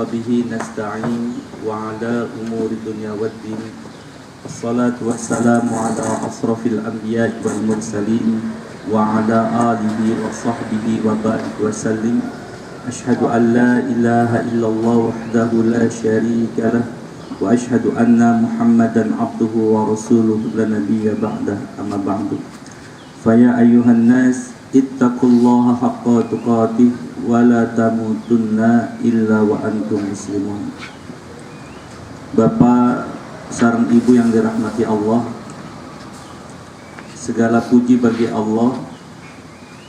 وبه نستعين وعلى أمور الدنيا والدين. الصلاة والسلام على أشرف الأنبياء والمرسلين وعلى آله وصحبه وبارك وسلم. أشهد أن لا إله إلا الله وحده لا شريك له وأشهد أن محمدا عبده ورسوله لا نبي بعده أما بعد فيا أيها الناس اتقوا الله حق تقاته ولا تموتن إلا وأنتم مسلمون. Bapak sareng ibu yang dirahmati Allah, segala puji bagi Allah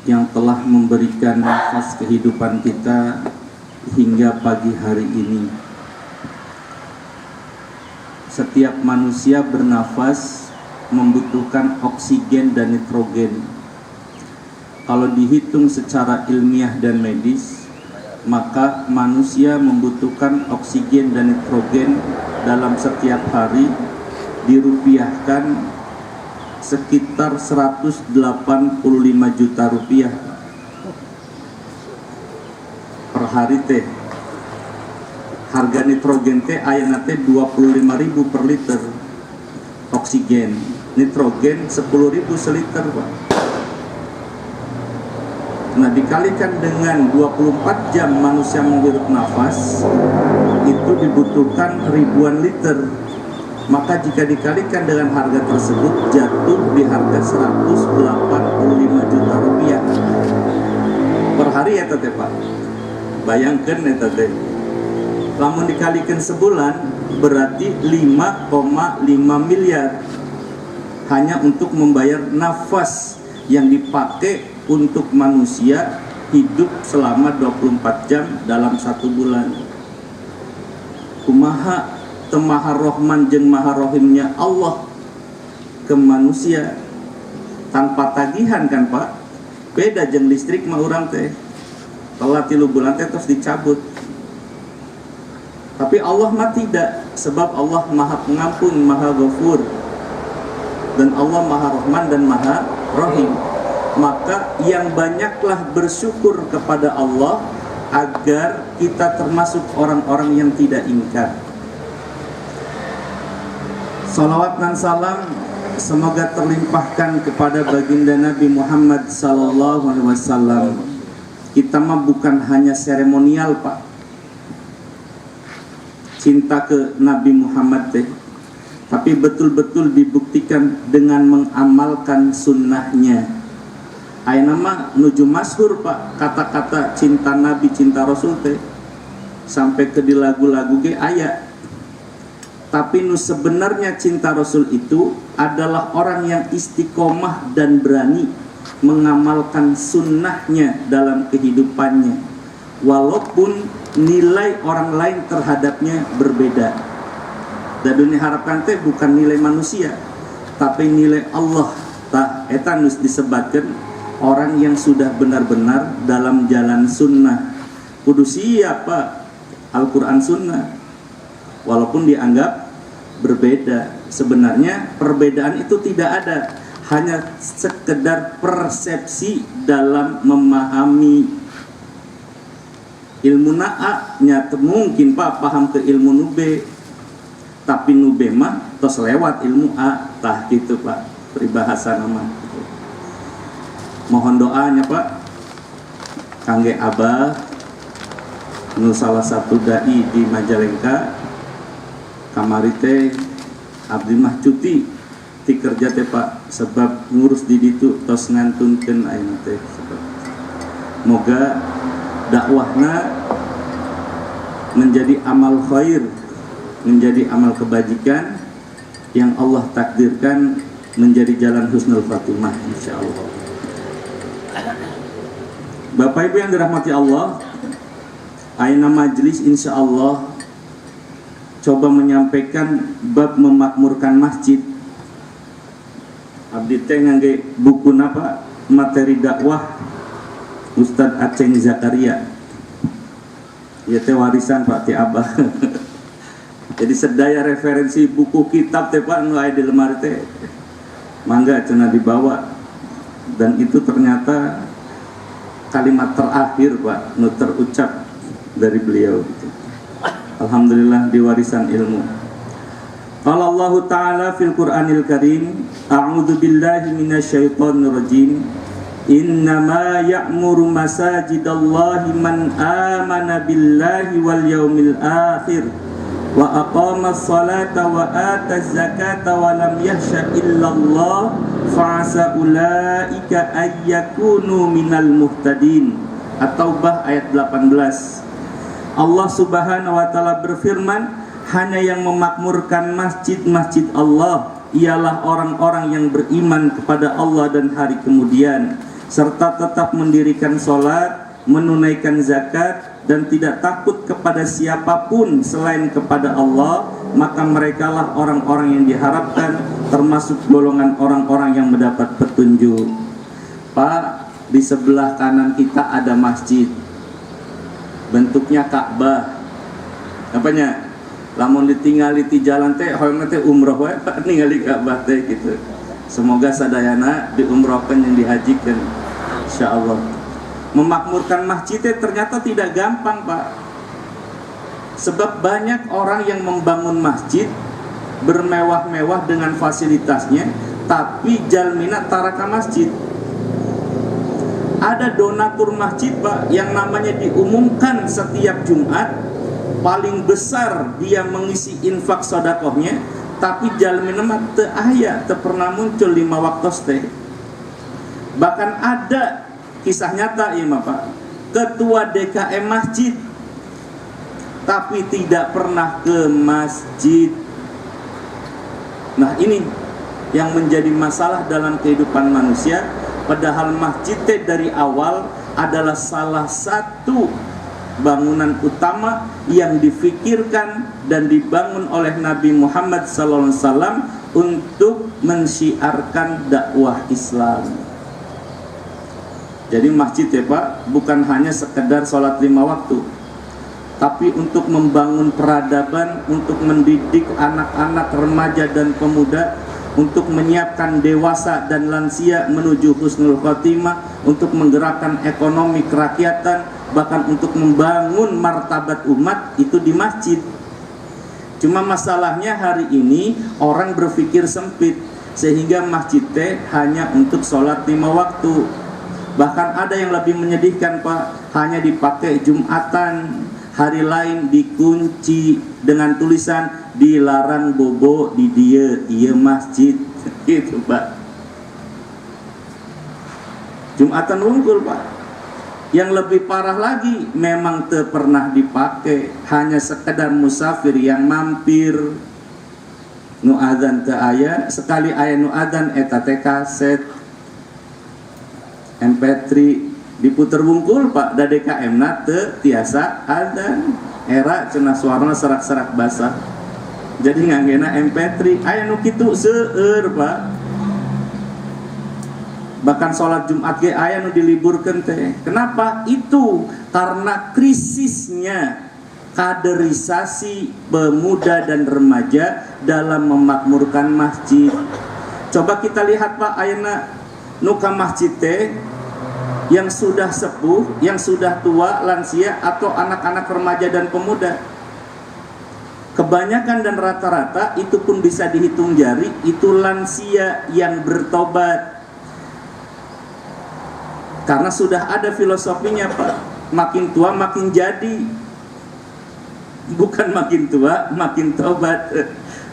yang telah memberikan nafas kehidupan kita hingga pagi hari ini. Setiap manusia bernafas membutuhkan oksigen dan nitrogen. Kalau dihitung secara ilmiah dan medis, maka manusia membutuhkan oksigen dan nitrogen dalam setiap hari dirupiahkan sekitar 185 juta rupiah per hari teh. Harga nitrogen teh ayana teh 25.000 per liter oksigen, nitrogen 10.000 seliter, Pak. Nah, dikalikan dengan 24 jam manusia menghirup nafas, itu dibutuhkan ribuan liter. Maka jika dikalikan dengan harga tersebut, jatuh di harga 185 juta rupiah per hari ya tete, Pak. Bayangkan ya tete, lamun dikalikan sebulan berarti 5,5 miliar hanya untuk membayar nafas yang dipakai untuk manusia hidup selama 24 jam dalam satu bulan. Kumaha temaha rohman jeung maha rohimnya Allah ke manusia tanpa tagihan kan, Pak? Beda jeung listrik mah urang teh telat 3 bulan teh terus dicabut. Tapi Allah mah tidak, sebab Allah maha pengampun, maha ghafur, dan Allah maha rahman dan maha rahim. Maka yang banyaklah bersyukur kepada Allah agar kita termasuk orang-orang yang tidak ingkar. Salawat dan salam semoga terlimpahkan kepada baginda Nabi Muhammad sallallahu alaihi wasallam. Kita mah bukan hanya seremonial, Pak. Cinta ke Nabi Muhammad teh, tapi betul-betul dibuktikan dengan mengamalkan sunnahnya. Ayeuna mah nuju masyhur, Pak, kata-kata cinta Nabi, cinta Rasul teh sampai ke di lagu-lagu ge aya. Tapi nu sebenarnya cinta Rasul itu adalah orang yang istiqomah dan berani mengamalkan sunnahnya dalam kehidupannya, walaupun nilai orang lain terhadapnya berbeda. Dan dunia harapkan teh bukan nilai manusia, tapi nilai Allah. Tah eta nu disebutkeun orang yang sudah benar-benar dalam jalan sunnah. Kudu siapa Al-Quran sunnah, walaupun dianggap berbeda. Sebenarnya perbedaan itu tidak ada, hanya sekedar persepsi dalam memahami. Ilmu na'a nyata mungkin, Pak, paham ke ilmu nube, tapi nube mah tos lewat ilmu A. Tah gitu, Pak, peribahasa nama. Mohon doanya, Pak, kangge Abah nu salah satu dai di Majalengka. Kamari teh abdi mah cuti ti kerja teh, Pak, sebab ngurus di ditu tos ngantunkeun ayeuna teh. Moga dakwahna menjadi amal khair, menjadi amal kebajikan yang Allah takdirkan menjadi jalan husnul khatimah insyaallah. Bapak Ibu yang dirahmati Allah, ayeuna majelis insyaallah coba menyampaikan bab memakmurkan masjid. Abdi teh ngangge buku napa? Materi dakwah Ustadz Aceh Zakaria. Ieu teh warisan, Pak, ti Abah. Jadi sedaya referensi buku kitab teh, Pak, nu aya di lemari teh mangga cenah dibawa. Dan itu ternyata kalimat terakhir, Pak, nu terucap dari beliau gitu. Alhamdulillah diwarisan ilmu. Qala Allah Ta'ala fil Qur'anil Karim, a'udzu billahi minasyaitonir rajim. Innama ya'muru masajidallahi man amana billahi wal yaumil akhir wa aqamas salata wa ataz zakata wa lam yakhsha illallah fa'asa ulaika ayyakunu minal muhtadin. At-Taubah ayat 18. Allah Subhanahu wa taala berfirman, hanya yang memakmurkan masjid-masjid Allah ialah orang-orang yang beriman kepada Allah dan hari kemudian, serta tetap mendirikan sholat, menunaikan zakat, dan tidak takut kepada siapapun selain kepada Allah, maka merekalah orang-orang yang diharapkan, termasuk golongan orang-orang yang mendapat petunjuk. Pak, di sebelah kanan kita ada masjid, bentuknya Ka'bah. Apanya? Lamun ditinggali di jalan teh, hoyong teh umroh wae Pak, ningali Ka'bah teh gitu. Semoga sadayana diumrohkan yang dihajikan, insyaallah. Memakmurkan masjid ternyata tidak gampang Pak. Sebab banyak orang yang membangun masjid bermewah-mewah dengan fasilitasnya, tapi jalmina taraka masjid. Ada donatur masjid Pak yang namanya diumumkan setiap Jumat, paling besar dia mengisi infak sodakohnya, tapi jalmina mah teu aya, teu pernah muncul 5 waktos teh. Bahkan ada kisah nyata ya Pak, ketua DKM masjid tapi tidak pernah ke masjid. Nah ini yang menjadi masalah dalam kehidupan manusia. Padahal masjid dari awal adalah salah satu bangunan utama yang difikirkan dan dibangun oleh Nabi Muhammad SAW untuk mensyiarkan dakwah Islam. Jadi masjid ya Pak, bukan hanya sekedar sholat 5 waktu, tapi untuk membangun peradaban, untuk mendidik anak-anak, remaja dan pemuda, untuk menyiapkan dewasa dan lansia menuju husnul khotimah, untuk menggerakkan ekonomi kerakyatan, bahkan untuk membangun martabat umat, itu di masjid. Cuma masalahnya hari ini orang berpikir sempit, sehingga masjid hanya untuk sholat 5 waktu. Bahkan ada yang lebih menyedihkan Pak, hanya dipakai Jumatan, hari lain dikunci dengan tulisan dilarang bobo di dia masjid gitu Pak. Jumatan wungkul Pak. Yang lebih parah lagi, memang teu pernah dipakai, hanya sekedar musafir yang mampir. Nu adzan teu aya, sekali aya nu adzan eta teh kaset MP3 diputer wungkul Pak, da DKM na teu tiasa adzan, era cenah suarana serak-serak basah. Jadi nganggena MP3 aya nu kitu seueur Pak. Bahkan sholat Jumat ge aya nu diliburkeun teh. Kenapa? Itu karena krisisnya kaderisasi pemuda dan remaja dalam memakmurkan masjid. Coba kita lihat Pak, ayeuna nu ka masjid teh yang sudah sepuh, yang sudah tua, lansia, atau anak-anak remaja dan pemuda. Kebanyakan dan rata-rata itu pun bisa dihitung jari, itu lansia yang bertobat. Karena sudah ada filosofinya Pak, makin tua makin jadi, bukan makin tua makin tobat,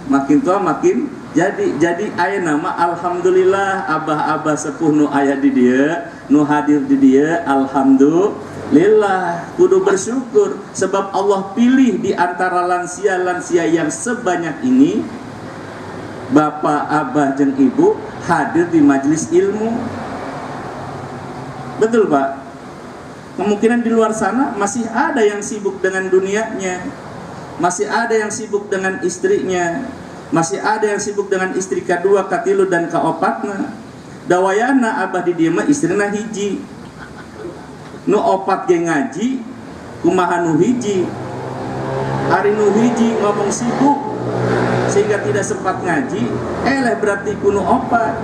makin tua makin jadi aya nama alhamdulillah abah-abah sepuh nu aya di dia, nu hadir di dia, alhamdulillah kudu bersyukur sebab Allah pilih di antara lansia-lansia yang sebanyak ini bapak, abah, jeung ibu hadir di majelis ilmu. Betul Pak? Kemungkinan di luar sana masih ada yang sibuk dengan dunianya, masih ada yang sibuk dengan istrinya, masih ada yang sibuk dengan istri kedua, katilu, dan kaopatna. Dawayana abah di dieu mah istrina hiji, nu opat ge ngaji, kumaha nu hiji, hari nu hiji ngomong sibuk sehingga tidak sempat ngaji, berarti kuno opat.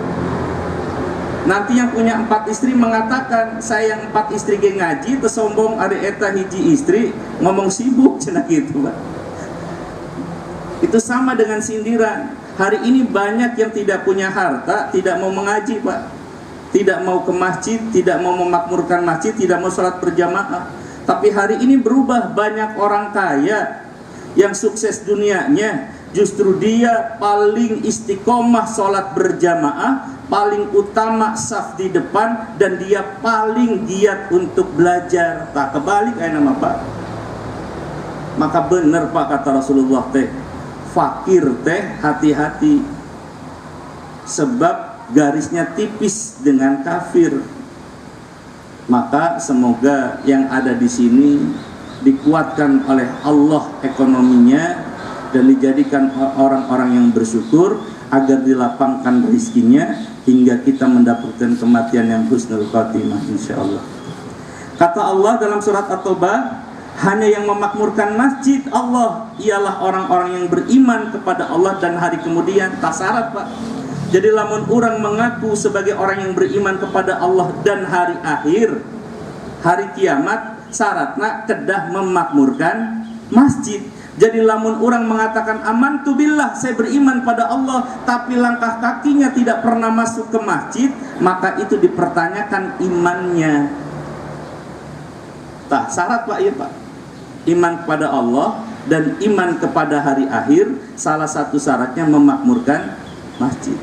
Nanti yang punya 4 istri mengatakan saya yang 4 istri ge ngaji, terus sombong ari eta hiji istri ngomong sibuk cenah gitu Pak. Itu sama dengan sindiran. Hari ini banyak yang tidak punya harta, tidak mau mengaji Pak, tidak mau ke masjid, tidak mau memakmurkan masjid, tidak mau sholat berjamaah. Tapi hari ini berubah, banyak orang kaya yang sukses dunianya, justru dia paling istiqomah sholat berjamaah, paling utama saf di depan, dan dia paling giat untuk belajar. Tak kebalik nama Pak. Maka benar Pak kata Rasulullah teh, fakir teh hati-hati, sebab garisnya tipis dengan kafir. Maka semoga yang ada di sini dikuatkan oleh Allah ekonominya dan dijadikan orang-orang yang bersyukur, agar dilapangkan rezekinya hingga kita mendapatkan kematian yang husnul khatimah insyaallah. Kata Allah dalam surat At-Taubah, hanya yang memakmurkan masjid Allah ialah orang-orang yang beriman kepada Allah dan hari kemudian. Tak syarat Pak. Jadi lamun orang mengaku sebagai orang yang beriman kepada Allah dan hari akhir, hari kiamat, syaratnya kedah memakmurkan masjid. Jadi lamun orang mengatakan amantu billah, saya beriman pada Allah, tapi langkah kakinya tidak pernah masuk ke masjid, maka itu dipertanyakan imannya. Tak syarat Pak, iya Pak. Iman kepada Allah dan iman kepada hari akhir, salah satu syaratnya memakmurkan masjid.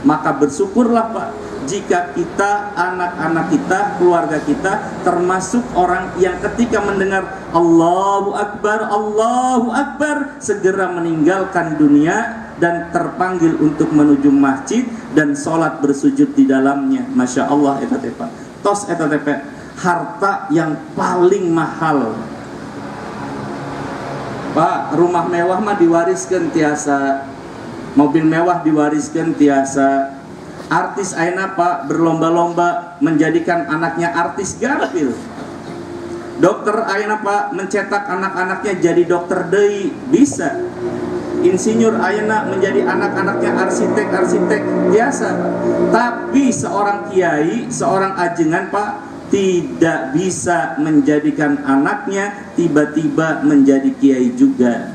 Maka bersyukurlah Pak, jika kita, anak-anak kita, keluarga kita termasuk orang yang ketika mendengar Allahu Akbar segera meninggalkan dunia dan terpanggil untuk menuju masjid dan sholat bersujud di dalamnya. Masya Allah eta teh Pak. Tos eta teh harta yang paling mahal Pak. Rumah mewah mah diwariskan tiasa, mobil mewah diwariskan tiasa. Artis ayeuna Pak berlomba-lomba menjadikan anaknya artis garpil. Dokter ayeuna Pak mencetak anak-anaknya jadi dokter deui bisa. Insinyur ayeuna menjadi anak-anaknya arsitek biasa. Tapi seorang kiai, seorang ajengan Pak tidak bisa menjadikan anaknya tiba-tiba menjadi kiai juga.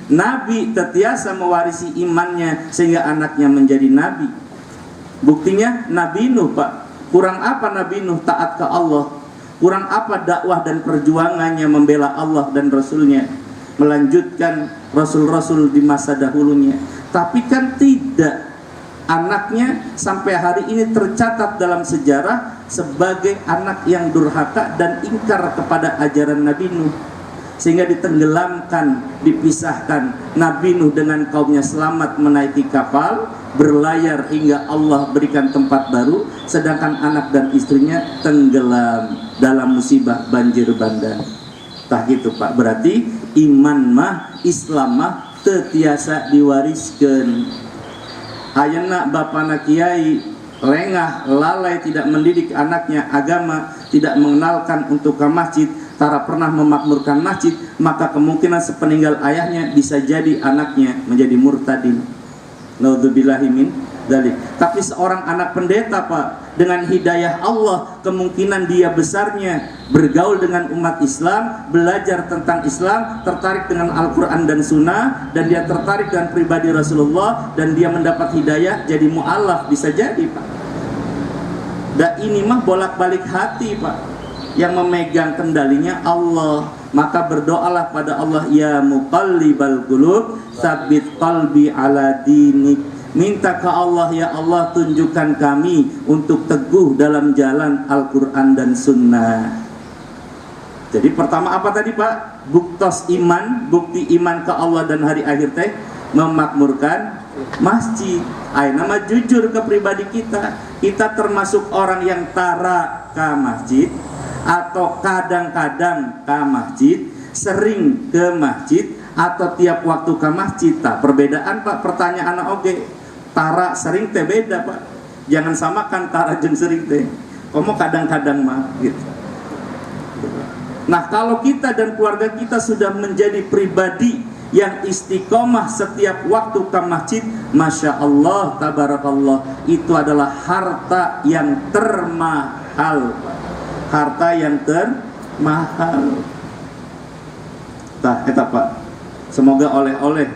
Nabi tetiasa mewarisi imannya sehingga anaknya menjadi nabi. Buktinya Nabi Nuh Pak. Kurang apa Nabi Nuh taat ke Allah? Kurang apa dakwah dan perjuangannya membela Allah dan Rasulnya, melanjutkan Rasul-Rasul di masa dahulunya? Tapi kan tidak. Anaknya sampai hari ini tercatat dalam sejarah sebagai anak yang durhaka dan ingkar kepada ajaran Nabi Nuh, sehingga ditenggelamkan, dipisahkan. Nabi Nuh dengan kaumnya selamat menaiki kapal, berlayar hingga Allah berikan tempat baru, sedangkan anak dan istrinya tenggelam dalam musibah banjir bandang. Tah gitu Pak. Berarti iman mah, Islam mah tetiasa diwariskan. Ayeuna bapana kiai lengah, lalai, tidak mendidik anaknya agama, tidak mengenalkan untuk ke masjid, tak pernah memakmurkan masjid, maka kemungkinan sepeninggal ayahnya bisa jadi anaknya menjadi murtadin. Naudzubillahi min dzalik. Tapi seorang anak pendeta Pak, dengan hidayah Allah, kemungkinan dia besarnya bergaul dengan umat Islam, belajar tentang Islam, tertarik dengan Al-Quran dan Sunnah, dan dia tertarik dengan pribadi Rasulullah, dan dia mendapat hidayah jadi mu'alaf, bisa jadi Pak. Dan ini mah bolak-balik hati Pak, yang memegang kendalinya Allah. Maka berdoalah pada Allah, ya muqallibal qulub tsabbit qalbi ala dinik. Minta ke Allah, ya Allah tunjukkan kami untuk teguh dalam jalan Al-Quran dan Sunnah. Jadi pertama apa tadi Pak? Buktos iman, bukti iman ke Allah dan hari akhir teh memakmurkan masjid. Ayo nama jujur ke pribadi kita. Kita termasuk orang yang tara ke masjid, atau kadang-kadang ke masjid, sering ke masjid, atau tiap waktu ke masjid. Tak perbedaan Pak. Pertanyaan oke. Tara sering teh beda Pak. Jangan samakan tara jeung sering teh. Komo kadang-kadang mah gitu. Nah, kalau kita dan keluarga kita sudah menjadi pribadi yang istiqomah setiap waktu ke masjid, Masya Allah, tabarakallah, itu adalah harta yang termahal Pak. Harta yang termahal. Tah eta Pak. Semoga oleh-oleh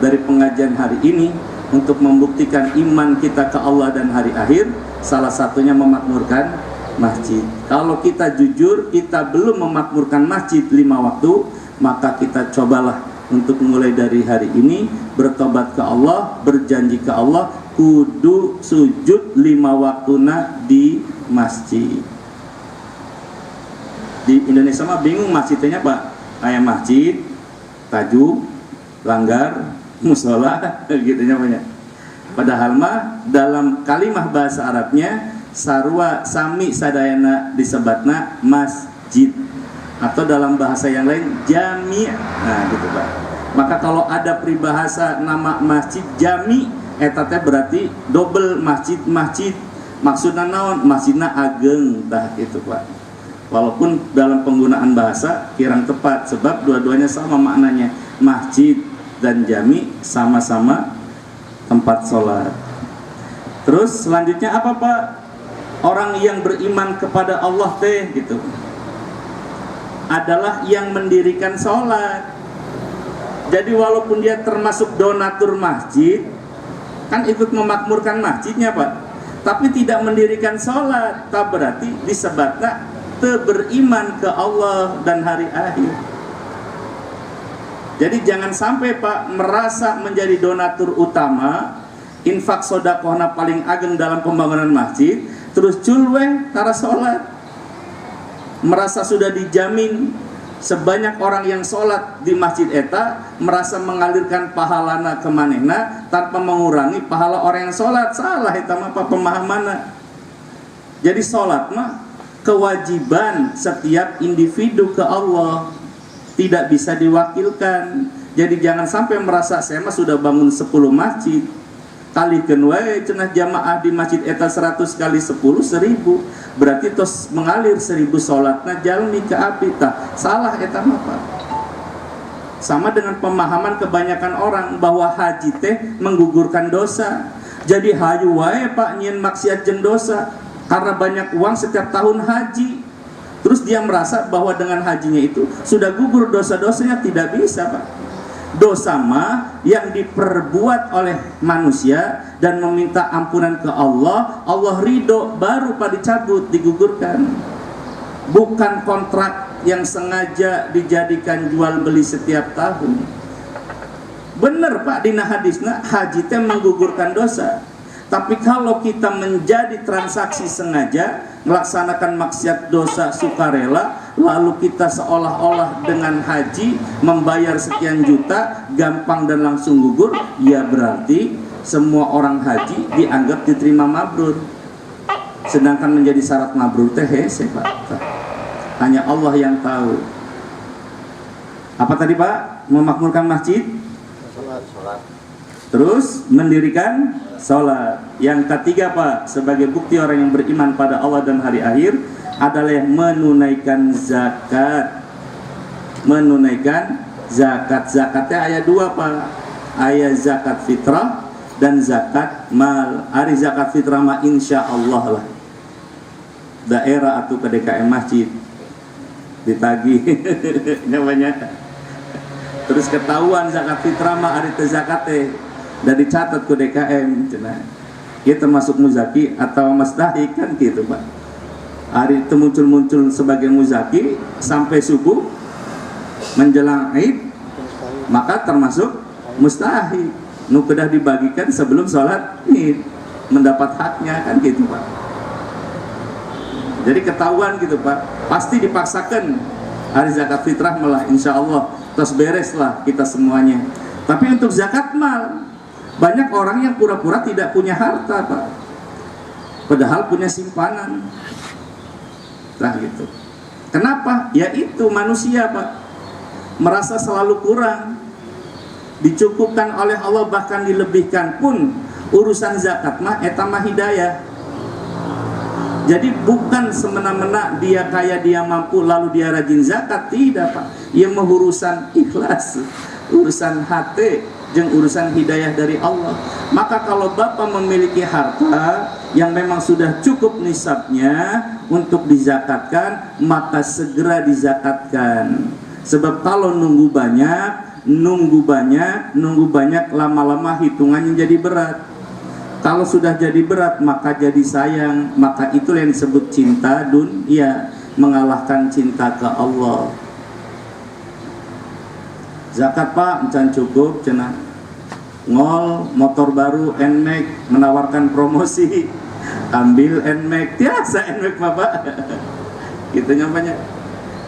dari pengajian hari ini untuk membuktikan iman kita ke Allah dan hari akhir, salah satunya memakmurkan masjid. Kalau kita jujur, kita belum memakmurkan masjid 5 waktu, maka kita cobalah untuk mulai dari hari ini bertobat ke Allah, berjanji ke Allah, kudu sujud 5 waktuna di masjid. Di Indonesia mah bingung masjidnya Pak, kayak masjid, tajuk, langgar, musola, gitu namanya. Padahal mah dalam kalimah bahasa Arabnya sarwa sami sadayana disebatna masjid, atau dalam bahasa yang lain jami'. Nah gitu Pak. Maka kalau ada peribahasa nama masjid jami', eta teh berarti double masjid. Maksudna naon? Masjidna ageng tah gitu Pak. Walaupun dalam penggunaan bahasa kirang tepat, sebab dua-duanya sama maknanya. Masjid dan jami sama-sama tempat sholat. Terus selanjutnya apa Pak? Orang yang beriman kepada Allah teh gitu adalah yang mendirikan sholat. Jadi walaupun dia termasuk donatur masjid, kan ikut memakmurkan masjidnya Pak, tapi tidak mendirikan sholat, tak berarti disebutnya beriman ke Allah dan hari akhir. Jadi jangan sampai Pak merasa menjadi donatur utama, infak sodakohna paling ageng dalam pembangunan masjid, terus culweh tara sholat, merasa sudah dijamin sebanyak orang yang sholat di masjid eta, merasa mengalirkan pahalana ke manehna tanpa mengurangi pahala orang yang sholat. Salah eta mah pemahamanna. Jadi sholat mah kewajiban setiap individu ke Allah, tidak bisa diwakilkan. Jadi jangan sampai merasa saya mah sudah bangun 10 masjid, kalikeun wae cenah jamaah di masjid eta 100 kali 10 1000, berarti tos mengalir 1000 salatna jalmi ke api tah. Salah eta mah Pak. Sama dengan pemahaman kebanyakan orang bahwa haji teh menggugurkan dosa. Jadi hayu wae Pak nyieun maksiat jeung dosa karena banyak uang setiap tahun haji. Terus dia merasa bahwa dengan hajinya itu sudah gugur dosa-dosanya. Tidak bisa Pak. Dosa mah yang diperbuat oleh manusia dan meminta ampunan ke Allah, Allah ridho baru Pak dicabut, digugurkan. Bukan kontrak yang sengaja dijadikan jual beli setiap tahun. Bener Pak dina hadisna haji teh menggugurkan dosa. Tapi kalau kita menjadi transaksi sengaja, melaksanakan maksiat dosa sukarela, lalu kita seolah-olah dengan haji membayar sekian juta, gampang dan langsung gugur, ya berarti semua orang haji dianggap diterima mabrur. Sedangkan menjadi syarat mabrur teh hese Pak. Hanya Allah yang tahu. Apa tadi Pak? Memakmurkan masjid? Sholat. Terus mendirikan sholat. Yang ketiga Pak, sebagai bukti orang yang beriman pada Allah dan hari akhir adalah menunaikan zakat. Menunaikan zakat. Zakatnya ayat 2 Pak. Ayat zakat fitrah dan zakat mal. Ari zakat fitrah mah insya Allah lah. Daerah atau ke DKM masjid ditagih namanya. Terus ketahuan zakat fitrah mah ari teu zakat teh dan dicatat ke DKM cenah. Ieu termasuk muzaki atau mustahik kan gitu Pak. Hari itu muncul sebagai muzaki sampai subuh menjelang Id, maka termasuk mustahik. Nu kedah dibagikan sebelum sholat Id, mendapat haknya kan gitu Pak. Jadi ketahuan gitu Pak, pasti dipaksakan hari zakat fitrah malah insya Allah terus beres lah kita semuanya. Tapi untuk zakat mal, banyak orang yang pura-pura tidak punya harta Pak, padahal punya simpanan. Nah gitu. Kenapa? Ya itu manusia Pak, merasa selalu kurang, dicukupkan oleh Allah bahkan dilebihkan pun. Urusan zakat mah eta mah hidayah. Jadi bukan semena-mena dia kaya, dia mampu lalu dia rajin zakat, tidak Pak. Ia mah urusan ikhlas, urusan hati, jeung urusan hidayah dari Allah. Maka kalau Bapak memiliki harta yang memang sudah cukup nisabnya untuk dizakatkan, maka segera dizakatkan. Sebab kalau nunggu banyak, nunggu banyak lama-lama hitungannya jadi berat. Kalau sudah jadi berat maka jadi sayang, maka itu yang disebut cinta dunia mengalahkan cinta ke Allah. Zakat Pak encan cukup cenah. Ngol motor baru NMAX menawarkan promosi, ambil NMAX, biasa NMAX Bapak. Gitu nyampanya.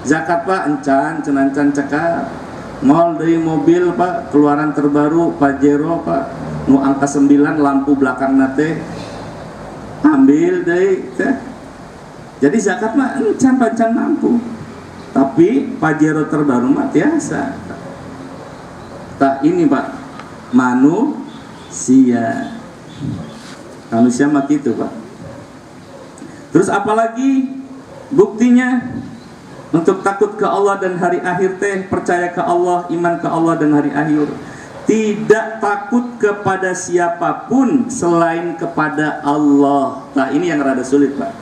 Zakat Pak encan cekap. Ngol dari mobil Pak, keluaran terbaru Pajero Pak, nu angka 9 lampu belakang nate, ambil deh. Jadi zakat mah encan pancang mampu, tapi Pajero terbaru mah biasa. Tak ini Pak, manusia mah gitu Pak. Terus apalagi buktinya? Untuk takut ke Allah dan hari akhir teh, percaya ke Allah, iman ke Allah dan hari akhir. Tidak takut kepada siapapun selain kepada Allah. Nah ini yang rada sulit Pak.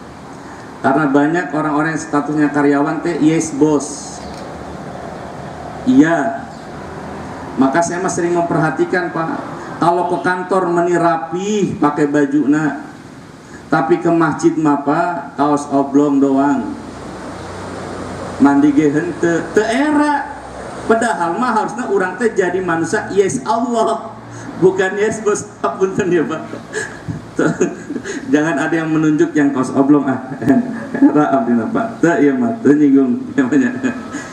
Karena banyak orang-orang yang statusnya karyawan teh, yes bos, iya. Maka saya mah sering memperhatikan Pak, kalau ke kantor meni rapi pakai baju tapi ke masjid mah Pak kaos oblong doang. Mandi gehen te era, padahal mah harusnya orang teh jadi manusia yes Allah, bukan yes bos. Apunten ya Pak. Jangan ada yang menunjuk yang kaos oblong era abdina Pak. Teu ieu mah teu nyinggung namanya.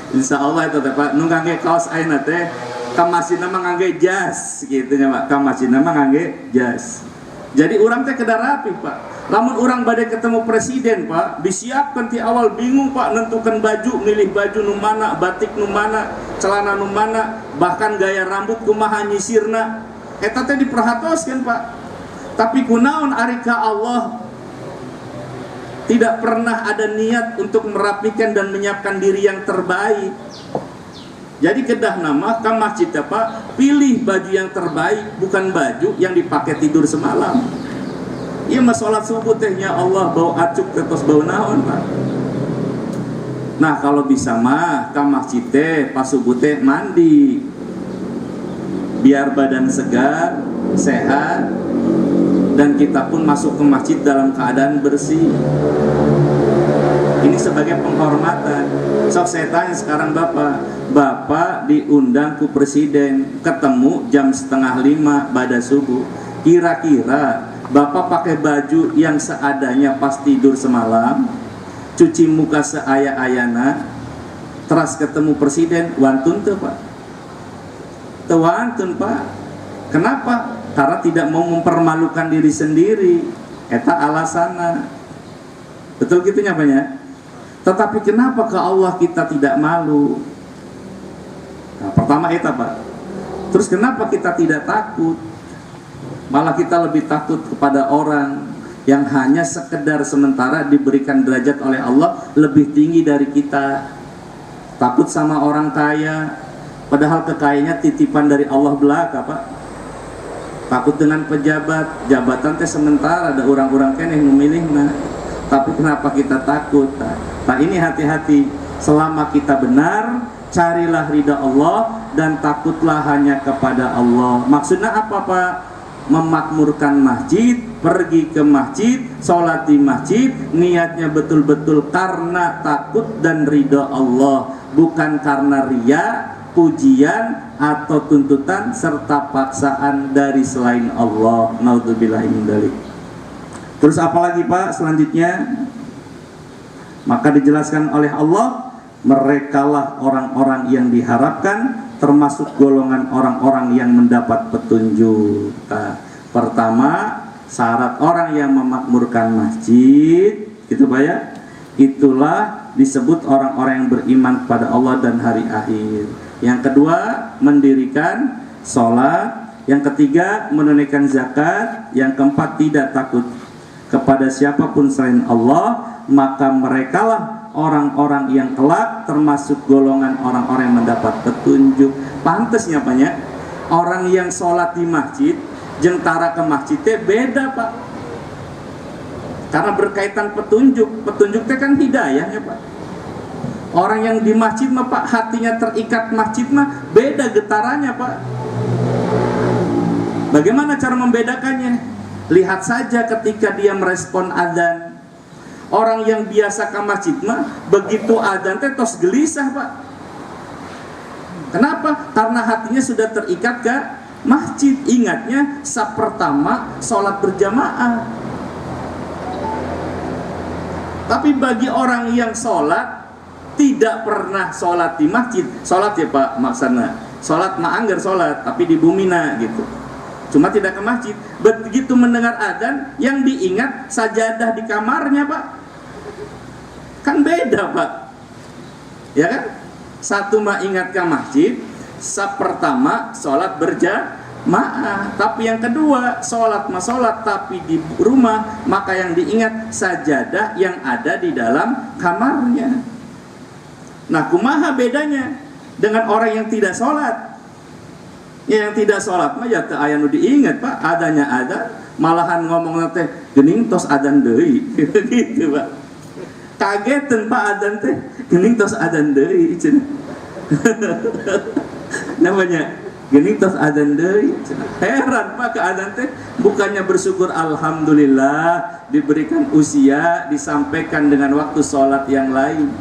Insyaallah itu teh Pak nu ngangge kaos ayeuna teh kamasina mah ngangge jas gitu nya Pak. Kamasina mah ngangge jas. Jadi orang teh kedah rapi Pak. Lamun orang badai ketemu presiden Pak, disiapkan di awal bingung Pak, nentukan baju, milih baju nu mana, batik nu mana, celana nu mana, bahkan gaya rambut kumaha nyisirna. Eta teh diperhatoskeun Pak. Tapi kunaon ari ka Allah tidak pernah ada niat untuk merapikan dan menyiapkan diri yang terbaik. Jadi kedah nama ka masjid Pak, pilih baju yang terbaik, bukan baju yang dipakai tidur semalam. Iya mah sholat subuh tehnya Allah bau acuk terus bau naon Pak. Nah kalau bisa mah ka masjid teh pas subuh teh mandi, biar badan segar, sehat, dan kita pun masuk ke masjid dalam keadaan bersih. Ini sebagai penghormatan. Sok saya tanya sekarang Bapak diundang ku presiden, ketemu jam 4:30 pada subuh. Kira-kira Bapak pakai baju yang seadanya pas tidur semalam, cuci muka seaya-ayana, teras ketemu presiden, wantun tuh Pak? Tuh wantun Pak. Kenapa? Karena tidak mau mempermalukan diri sendiri. Eta alasana. Betul gitu nyapanya? Tetapi kenapa ke Allah kita tidak malu? Nah, pertama eta Pak. Terus kenapa kita tidak takut? Malah kita lebih takut kepada orang yang hanya sekedar sementara diberikan derajat oleh Allah lebih tinggi dari kita. Takut sama orang kaya, padahal kekayaannya titipan dari Allah belaka Pak. Takut dengan pejabat, jabatan teh sementara, ada orang-orang keneh memilihna. Tapi kenapa kita takut? Nah ini hati-hati. Selama kita benar, carilah ridha Allah dan takutlah hanya kepada Allah. Maksudnya apa Pak? Memakmurkan masjid, pergi ke masjid, sholat di masjid, niatnya betul-betul karena takut dan ridha Allah, bukan karena riya, pujian atau tuntutan serta paksaan dari selain Allah. Naudzubillahi min dzalik. Terus apalagi Pak selanjutnya? Maka dijelaskan oleh Allah, merekalah orang-orang yang diharapkan, termasuk golongan orang-orang yang mendapat petunjuk. Nah, pertama, syarat orang yang memakmurkan masjid, gitu Pak ya, itulah disebut orang-orang yang beriman kepada Allah dan hari akhir. Yang kedua, mendirikan sholat. Yang ketiga, menunaikan zakat. Yang keempat, tidak takut kepada siapapun selain Allah. Maka merekalah orang-orang yang kelak termasuk golongan orang-orang yang mendapat petunjuk. Pantasnya banyak orang yang sholat di masjid jentara ke masjidnya beda Pak, karena berkaitan petunjuk. Petunjuk itu kan hidayahnya Pak. Orang yang di masjid mah Pak, hatinya terikat masjid mah beda getarannya Pak. Bagaimana cara membedakannya? Lihat saja ketika dia merespon adzan. Orang yang biasa ke masjid mah begitu adzan teh tos gelisah Pak. Kenapa? Karena hatinya sudah terikat ke masjid. Ingatnya saf pertama sholat berjamaah. Tapi bagi orang yang sholat tidak pernah sholat di masjid, sholat ya Pak maksana, sholat ma'anggar sholat, tapi di Bumina gitu, cuma tidak ke masjid. Begitu mendengar adzan, yang diingat sajadah di kamarnya Pak, kan beda Pak, ya kan? Satu mah ingat ke masjid, saf pertama sholat berjamaah, tapi yang kedua sholat mah sholat tapi di rumah, maka yang diingat sajadah yang ada di dalam kamarnya. Nah, kumaha bedanya dengan orang yang tidak sholat? Yang tidak sholat mah ya teu aya nu diingat Pak, adanya ada, malahan ngomong teh geuning tos adzan deui gitu Pak. Kageteun Pak adzan teh geuning tos adzan deui cenah. Namanya geuning tos adzan deui cenah. Heran Pak ke adzan teh, bukannya bersyukur alhamdulillah diberikan usia disampaikan dengan waktu sholat yang lain.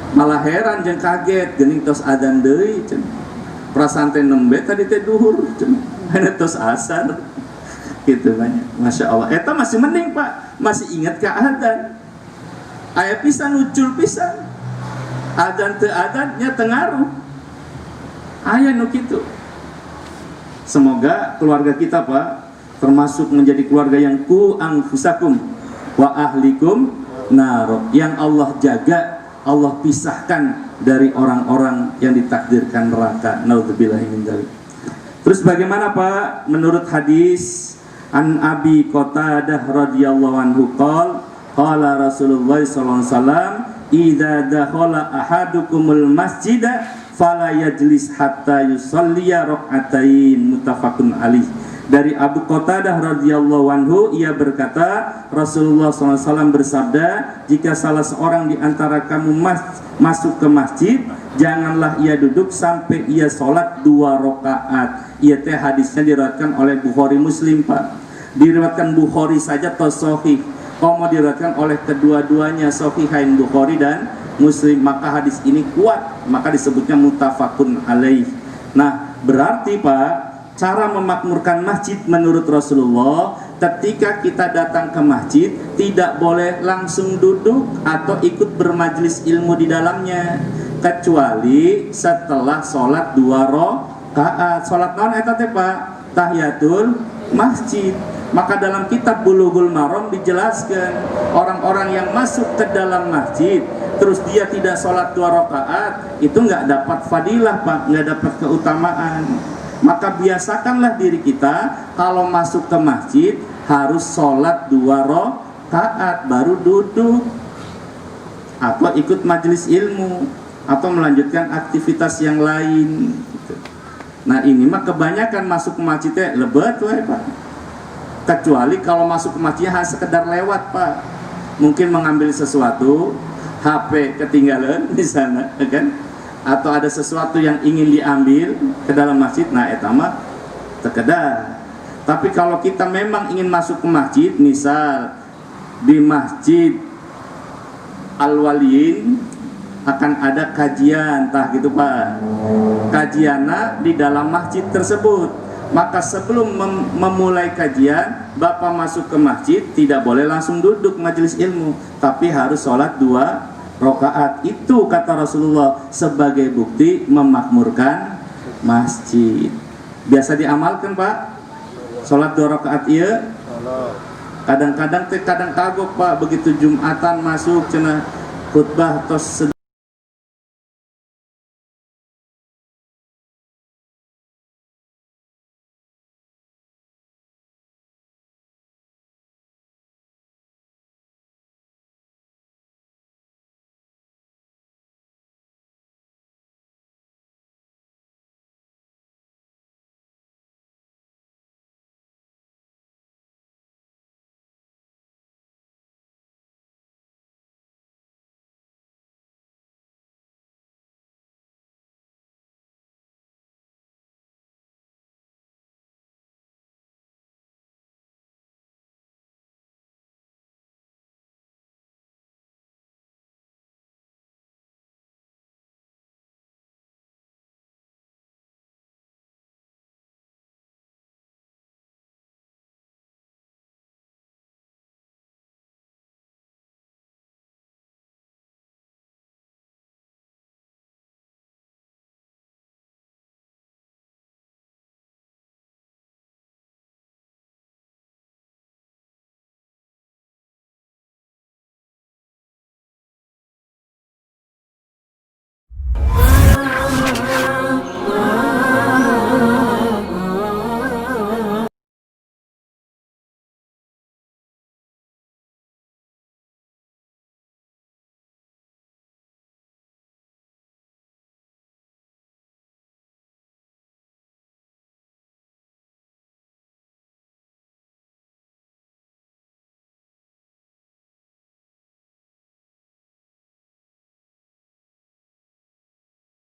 Malah heran jeung kaget geuning tos adzan deui cenah. Perasaan teh nembe tadi teh duhur cenah. Hana tos asar. Gitu banyak. Masya Allah. Eta masih mending Pak, masih ingat ke adzan. Aya pisan ucul pisan. Adzan teu adzan nya teu ngaruh. Aya nu kitu. Semoga keluarga kita Pak termasuk menjadi keluarga yang ku anfusakum wa ahlikum nar, yang Allah jaga, Allah pisahkan dari orang-orang yang ditakdirkan neraka. Naudzubillahi min dzalik. Terus bagaimana Pak menurut hadis an Abi Qatadah radhiyallahu anhu qala Rasulullah sallallahu alaihi wasallam idza dakhala ahadukumul masjida fala yajlis hatta yusalliya rak'atain, muttafaqun alaih. Dari Abu Qatadah radhiyallahu anhu, ia berkata, Rasulullah SAW bersabda, jika salah seorang di antara kamu masuk ke masjid, janganlah ia duduk sampai ia sholat 2 rakaat. Ia teh hadisnya diriwayatkan oleh Bukhari Muslim Pak. Diriwayatkan Bukhari saja atau sahih. Kalau mau diriwayatkan oleh kedua-duanya sahihain Bukhari dan Muslim, maka hadis ini kuat, maka disebutnya muttafaqun alaih. Nah, berarti Pak, cara memakmurkan masjid menurut Rasulullah, ketika kita datang ke masjid tidak boleh langsung duduk atau ikut bermajlis ilmu di dalamnya, kecuali setelah sholat 2 rakaat. Sholat naon eta teh Pak? Tahiyatul masjid. Maka dalam kitab Bulughul Maram dijelaskan, orang-orang yang masuk ke dalam masjid terus dia tidak sholat 2 rakaat, itu nggak dapat fadilah Pak, nggak dapat keutamaan. Maka biasakanlah diri kita kalau masuk ke masjid harus sholat 2 rakaat baru duduk atau ikut majelis ilmu atau melanjutkan aktivitas yang lain. Nah ini mah kebanyakan masuk ke masjidnya lebet wae Pak. Kecuali kalau masuk ke masjidnya hanya sekedar lewat Pak, mungkin mengambil sesuatu, HP ketinggalan di sana kan, atau ada sesuatu yang ingin diambil ke dalam masjid, nah eta mah terkedar. Tapi kalau kita memang ingin masuk ke masjid, misal di Masjid Al-Waliyin akan ada kajian, entah gitu Pak, kajiannya di dalam masjid tersebut, maka sebelum memulai kajian, Bapak masuk ke masjid tidak boleh langsung duduk majelis ilmu, tapi harus sholat 2 rakaat. Itu kata Rasulullah sebagai bukti memakmurkan masjid. Biasa diamalkan Pak, sholat 2 rakaat iya. Kadang-kadang kadang kagok Pak, begitu Jumatan masuk cenah khutbah tos